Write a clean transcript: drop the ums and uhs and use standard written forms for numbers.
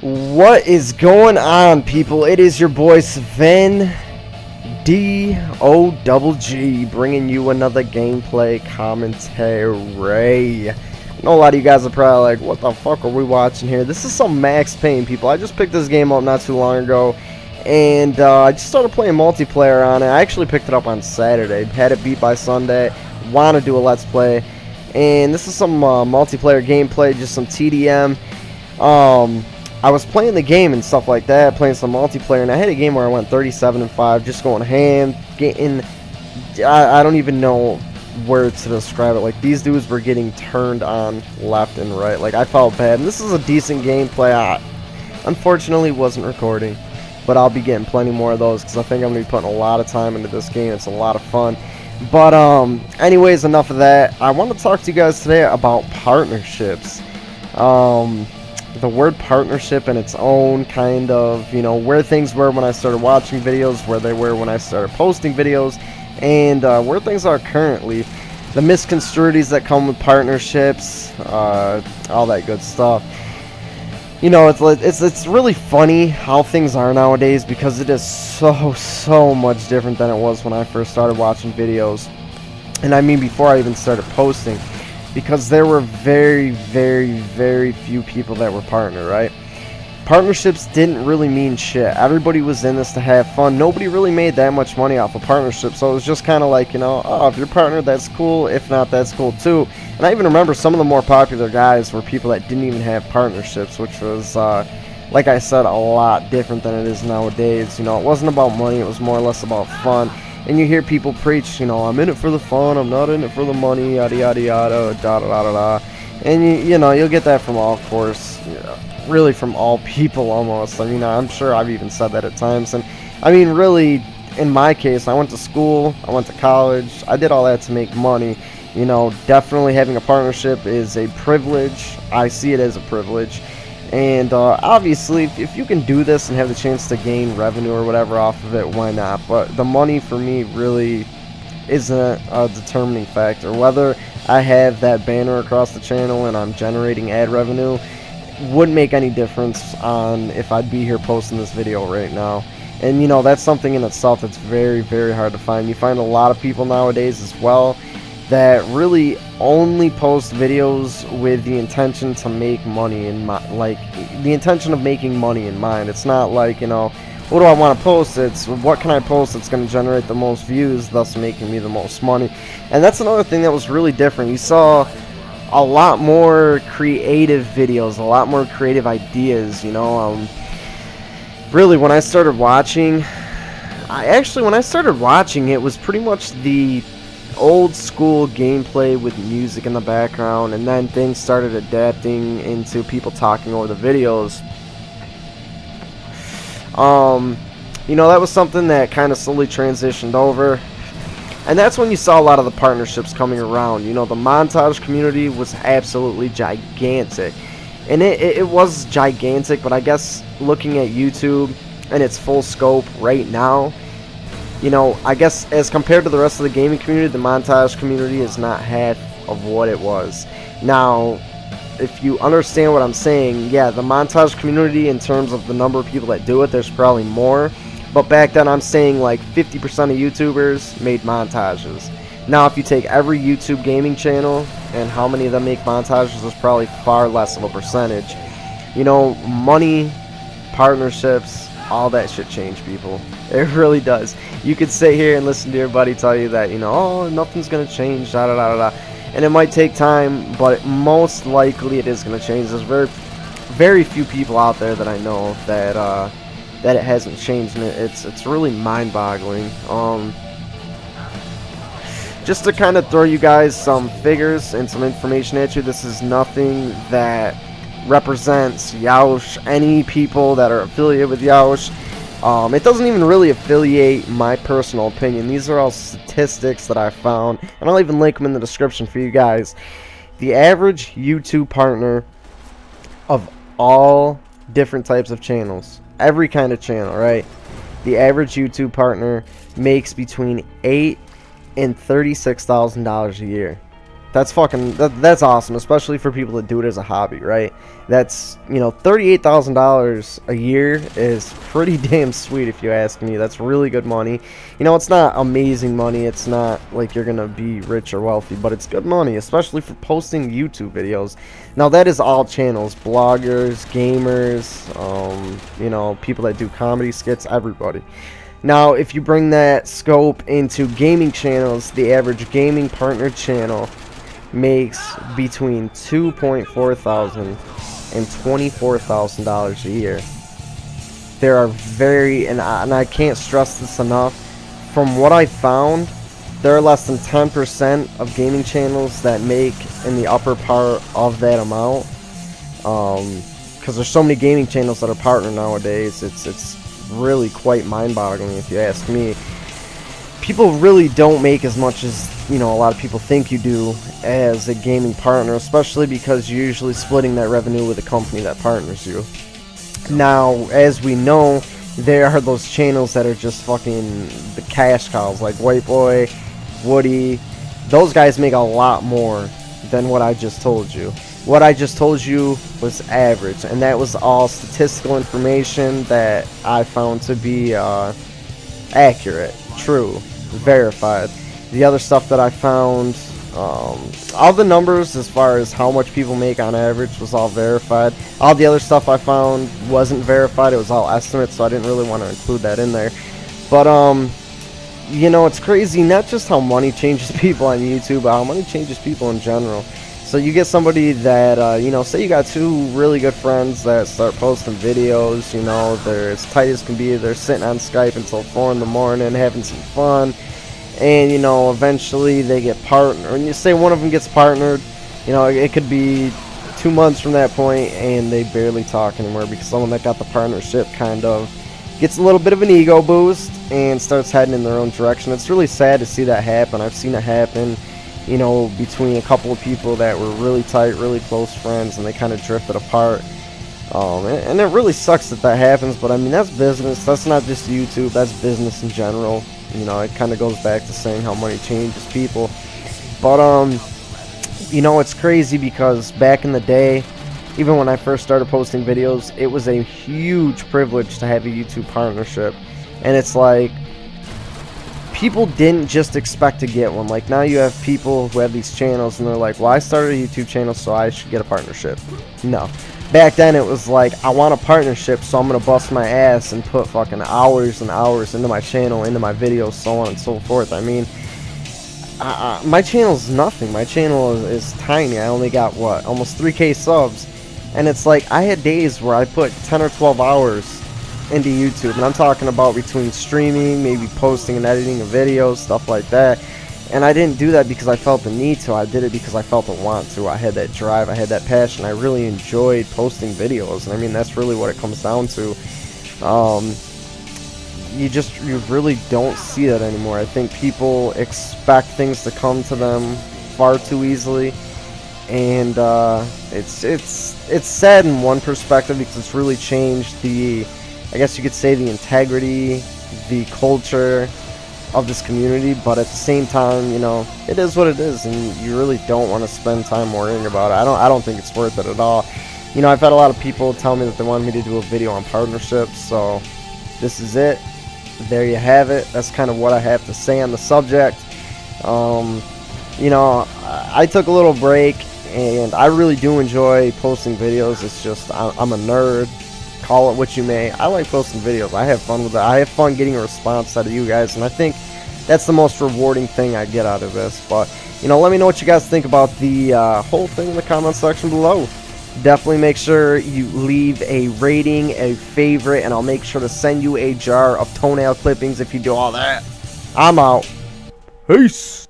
What is going on, people? It is your boy Sven D bringing you another gameplay commentary. I know a lot of you guys are probably like, what the fuck are we watching here? This is some Max Payne, people. I just picked this game up not too long ago, and I just started playing multiplayer on it. I actually picked it up on Saturday, had it beat by Sunday, want to do a Let's Play, and this is some multiplayer gameplay, just some TDM. I was playing the game and stuff like that, playing some multiplayer, and I had a game where I went 37-5, just going ham, getting, I don't even know where to describe it. Like, these dudes were getting turned on left and right. Like, I felt bad, and this is a decent gameplay. I unfortunately wasn't recording, but I'll be getting plenty more of those, because I think I'm going to be putting a lot of time into this game. It's a lot of fun. But, anyways, enough of that. I want to talk to you guys today about partnerships. The word partnership in its own kind of, you know, where things were when I started watching videos, where they were when I started posting videos, and where things are currently. The misconstruities that come with partnerships, all that good stuff. You know, it's really funny how things are nowadays, because it is so much different than it was when I first started watching videos. And I mean before I even started posting. Because there were very few people that were partner, right? Partnerships didn't really mean shit. Everybody was in this to have fun. Nobody really made that much money off of partnerships, so it was just kind of like, you know, oh, if you're partner, that's cool. If not, that's cool too. And I even remember some of the more popular guys were people that didn't even have partnerships, which was, like I said, a lot different than it is nowadays. You know, it wasn't about money. It was more or less about fun. And you hear people preach, you know, I'm in it for the fun, I'm not in it for the money, yada yada yada, da da da da da. And you know, you'll get that from all course, you know, really from all people almost. I mean, I'm sure I've even said that at times. And I mean, really, in my case, I went to school, I went to college, I did all that to make money. You know, definitely having a partnership is a privilege. I see it as a privilege. And obviously, if you can do this and have the chance to gain revenue or whatever off of it, why not? But the money for me really isn't a determining factor. Whether I have that banner across the channel and I'm generating ad revenue wouldn't make any difference on if I'd be here posting this video right now. And you know, that's something in itself that's very hard to find. You find a lot of people nowadays as well that really only post videos with the intention to make money in mind, like the intention of making money in mind. It's not like, you know, what do I want to post? It's what can I post that's going to generate the most views, thus making me the most money. And that's another thing that was really different. You saw a lot more creative videos, a lot more creative ideas, you know. Really, when I started watching, when I started watching, it was pretty much the old school gameplay with music in the background, and then things started adapting into people talking over the videos. You know, that was something that kind of slowly transitioned over, and that's when you saw a lot of the partnerships coming around. You know, the montage community was absolutely gigantic, and it was gigantic, but I guess looking at YouTube and its full scope right now, you know, I guess as compared to the rest of the gaming community, the montage community is not half of what it was. Now, if you understand what I'm saying, yeah, the montage community, in terms of the number of people that do it, there's probably more. But back then, I'm saying like 50% of YouTubers made montages. Now, if you take every YouTube gaming channel and how many of them make montages, there's probably far less of a percentage. You know, money, partnerships, all that shit change, people. It really does. You could sit here and listen to your buddy tell you that, you know, oh, nothing's gonna change, da da da da da, and it might take time, but most likely it is gonna change. There's very few people out there that I know that that it hasn't changed, and it's really mind-boggling. Just to kind of throw you guys some figures and some information at you, this is nothing that represents Yoush, any people that are affiliated with Yoush. It doesn't even really affiliate my personal opinion. These are all statistics that I found, and I'll even link them in the description for you guys. The average YouTube partner of all different types of channels, every kind of channel, right? The average YouTube partner makes between $8,000 and $36,000 a year. That's that's awesome, especially for people that do it as a hobby, right? That's, you know, $38,000 a year is pretty damn sweet if you ask me. That's really good money. You know, it's not amazing money. It's not like you're gonna be rich or wealthy, but it's good money, especially for posting YouTube videos. Now that is all channels, bloggers, gamers, you know, people that do comedy skits, everybody. Now, if you bring that scope into gaming channels, the average gaming partner channel makes between $2,400 and $24,000 a year. There are and I can't stress this enough, from what I found, there are less than 10% of gaming channels that make in the upper part of that amount, because there's so many gaming channels that are partner nowadays. It's really quite mind-boggling if you ask me. People really don't make as much as, you know, a lot of people think you do as a gaming partner, especially because you're usually splitting that revenue with a company that partners you. Now, as we know, there are those channels that are just fucking the cash cows, like White Boy, Woody. Those guys make a lot more than what I just told you. What I just told you was average, and that was all statistical information that I found to be accurate, true, verified. The other stuff that I found, all the numbers as far as how much people make on average was all verified. All the other stuff I found wasn't verified. It was all estimates, so I didn't really want to include that in there. But you know, it's crazy not just how money changes people on YouTube, but how money changes people in general. So you get somebody that, you know, say you got two really good friends that start posting videos, you know, they're as tight as can be, they're sitting on Skype until 4 in the morning having some fun, and, you know, eventually they get partnered, and you say one of them gets partnered, you know, it could be 2 months from that point, and they barely talk anymore because someone that got the partnership kind of gets a little bit of an ego boost and starts heading in their own direction. It's really sad to see that happen. I've seen it happen, you know, between a couple of people that were really tight, really close friends, and they kind of drifted apart. And it really sucks that that happens, but I mean, that's business. That's not just YouTube, that's business in general. You know, it kind of goes back to saying how money changes people. But, you know, it's crazy because back in the day, even when I first started posting videos, it was a huge privilege to have a YouTube partnership. And it's like, people didn't just expect to get one. Like, now you have people who have these channels and they're like, well, I started a YouTube channel, so I should get a partnership. No. Back then it was like, I want a partnership, so I'm gonna bust my ass and put fucking hours and hours into my channel, into my videos, so on and so forth. I mean, my channel's nothing. My channel is tiny. I only got, what, almost 3K subs. And it's like, I had days where I put 10 or 12 hours into YouTube, and I'm talking about between streaming, maybe posting and editing of videos, stuff like that. And I didn't do that because I felt the need to. I did it because I felt the want to. I had that drive, I had that passion. I really enjoyed posting videos, and I mean, that's really what it comes down to. You really don't see that anymore. I think people expect things to come to them far too easily, and it's sad in one perspective because it's really changed the, I guess you could say, the integrity, the culture of this community. But at the same time, you know, it is what it is, and you really don't want to spend time worrying about it. I don't think it's worth it at all. You know, I've had a lot of people tell me that they wanted me to do a video on partnerships, so this is it. There you have it. That's kind of what I have to say on the subject. You know, I took a little break, and I really do enjoy posting videos. It's just, I'm a nerd. Call it what you may. I like posting videos. I have fun with it. I have fun getting a response out of you guys, and I think that's the most rewarding thing I get out of this. But, you know, let me know what you guys think about the whole thing in the comment section below. Definitely make sure you leave a rating, a favorite, and I'll make sure to send you a jar of toenail clippings if you do all that. I'm out. Peace.